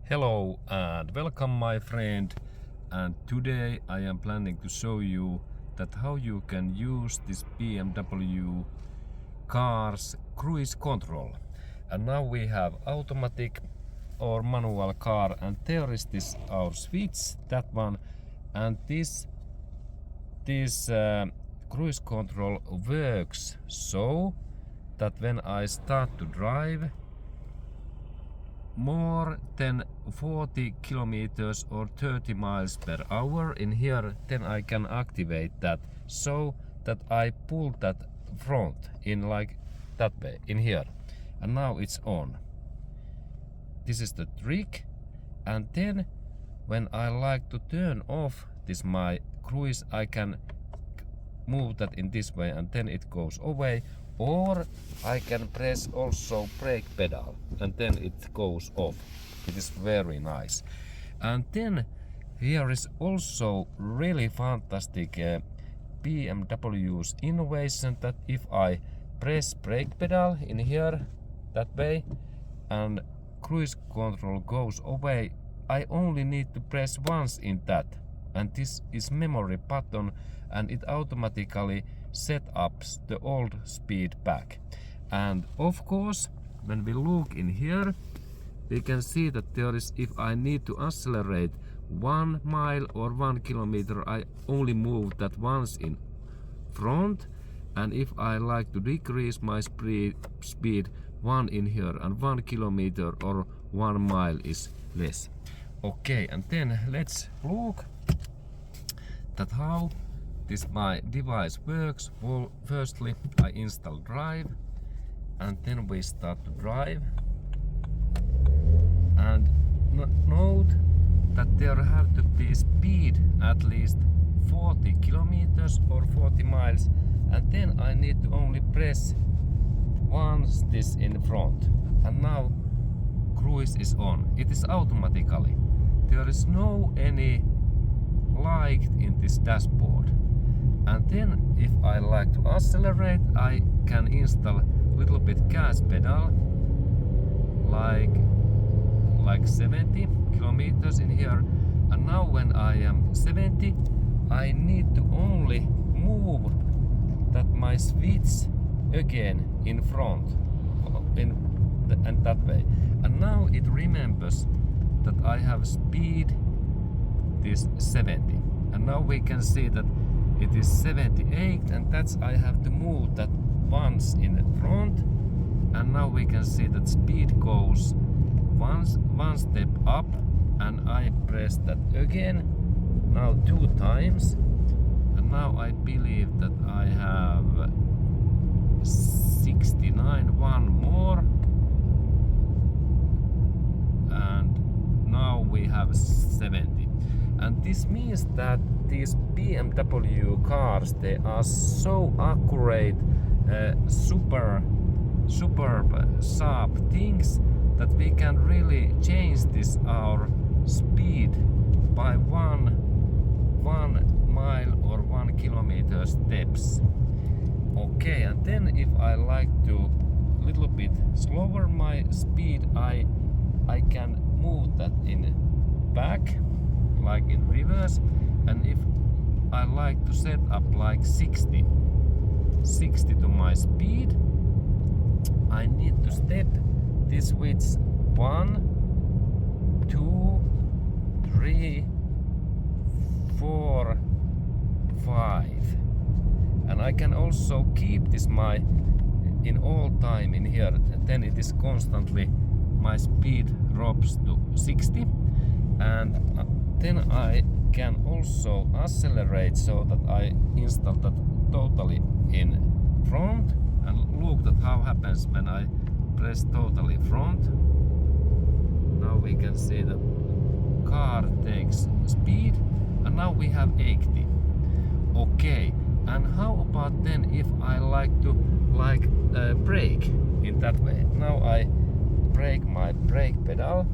Hello and welcome my friend, and today I am planning to show you that how you can use this BMW car's cruise control. And now we have automatic or manual car, and there is this our switch, that one, and this cruise control works so that when I start to drive more than 40 kilometers or 30 miles per hour in here, then I can activate that so that I pull that front in like that way in here, and now it's on. This is the trick. And then when I like to turn off this my cruise, I can move that in this way and then it goes away, or I can press also brake pedal and then it goes off. It is very nice. And then here is also really fantastic BMW's innovation, that if I press brake pedal in here that way and cruise control goes away, I only need to press once in that, and this is memory button, and it automatically set up the old speed back. And of course, when we look in here, we can see that there is, if I need to accelerate 1 mile or 1 kilometer, I only move that once in front, and if I like to decrease my speed 1 in here, and 1 kilometer or 1 mile is less. Okay, and then let's look that how this my device works. Well, firstly I install drive, and then we start to drive, and note that there have to be speed at least 40 kilometers or 40 miles, and then I need to only press once this in front, and now cruise is on. It is automatically. There is no any light in this dashboard. And then if I like to accelerate, I can install little bit gas pedal, like 70 kilometers in here. And now when I am 70, I need to only move that my switch again in front, and that way. And now it remembers that I have speed this 70, and now we can see that it is 78, and that's I have to move that once in front, and now we can see that speed goes one step up, and I press that again now 2 times, and now I believe that I have 69, one more, and now we have 70. And this means that these BMW cars, they are so accurate, super sharp things, that we can really change this our speed by 1 mile or 1 kilometer steps. Okay, and then if I like to little bit slower my speed, I can move that in back, like in reverse. And if I like to set up like 60 to my speed, I need to step this switch 1, 2, 3, 4, 5, and I can also keep this my in all time in here, then it is constantly my speed drops to 60, and then I can also accelerate so that I install that totally in front, and look that how happens when I press totally front. Now we can see the car takes speed, and now we have 80. Okay, and how about then if I like to brake in that way? Now I brake my brake pedal,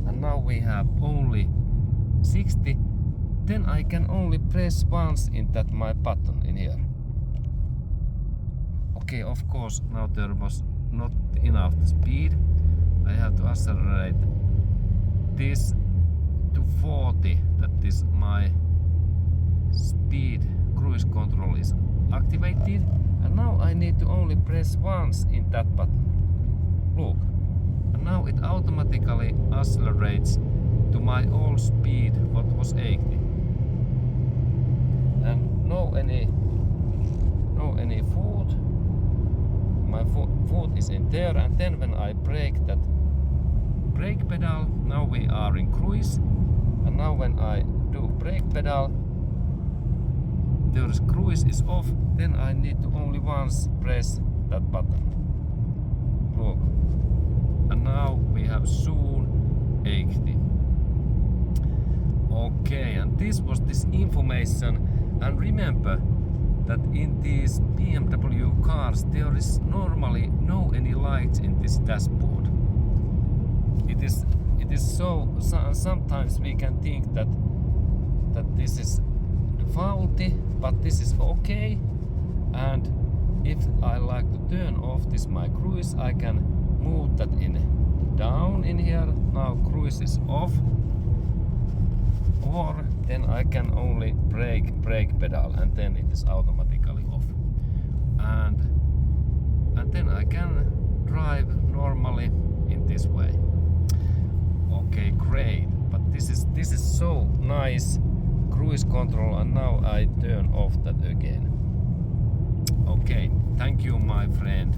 and now we have only 60. Then I can only press once in that my button in here. Okay, of course, now there was not enough speed. I have to accelerate this to 40, that is my speed cruise control is activated, and now I need to only press once in that button. Look, and now it automatically accelerates to my old speed, what was 80, and no any foot. My foot is in there, and then when I brake that brake pedal, now we are in cruise, and now when I do brake pedal, the cruise is off, then I need to only once press that button. Look, and now we have soon 80. Okay, and this was this information, and remember that in these BMW cars there is normally no any lights in this dashboard. It is so sometimes we can think that this is faulty, but this is okay, and if I like to turn off this my cruise, I can move that in down in here. Now cruise is off, or then I can only brake pedal, and then it is automatically off, and then I can drive normally in this way. Okay, great, but this is so nice cruise control, and now I turn off that again. Okay, thank you my friend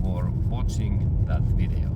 for watching that video.